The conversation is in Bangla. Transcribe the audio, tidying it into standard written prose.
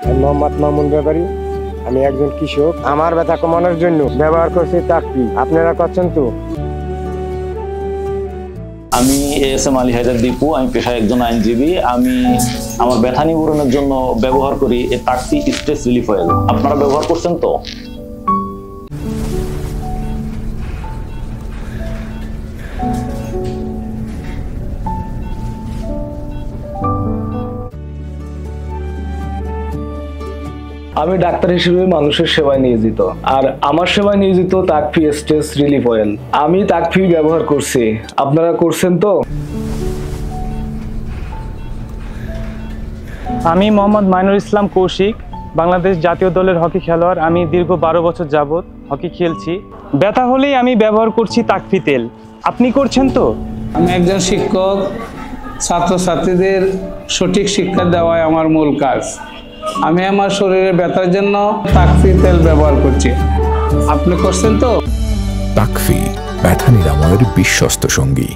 আমি মোহাম্মদ মামুন ব্যাপারী। আমি একজন কৃষক। আমার ব্যথা কমানোর জন্য ব্যবহার করছি তাকফি। আপনারা করছেন তো? আমি এস.এম. আলী হায়দার দীপু। আমি পেশায় একজন আইনজীবী। আমি আমার ব্যথা নিবারণের জন্য ব্যবহার করি এই তাকফি স্ট্রেস রিলিফ অয়েল। আপনারা ব্যবহার করছেন তো? আমি ডাক্তার হিসেবে মানুষের সেবায় নিয়োজিত, আর আমার সেবায় নিয়োজিত তাকফি স্ট্রেস রিলিফ অয়েল। আমি তাকফি ব্যবহার করছি, আপনারা করছেন তো? আমি মোহাম্মদ মাইনুল ইসলাম কৌশিক, বাংলাদেশ জাতীয় দলের হকি খেলোয়াড়। আমি দীর্ঘ 12 বছর যাবত হকি খেলছি। ব্যথা হলেই আমি ব্যবহার করছি তাকফি তেল। আপনি করছেন তো? আমি একজন শিক্ষক। ছাত্রছাত্রীদের সঠিক শিক্ষা দেওয়াই আমার মূল কাজ। আমি আমার শরীরের ব্যথার জন্য তাকফি তেল ব্যবহার করছি। আপনি করছেন তো? তাকফি ব্যথা নিরাময়ের বিশ্বস্ত সঙ্গী।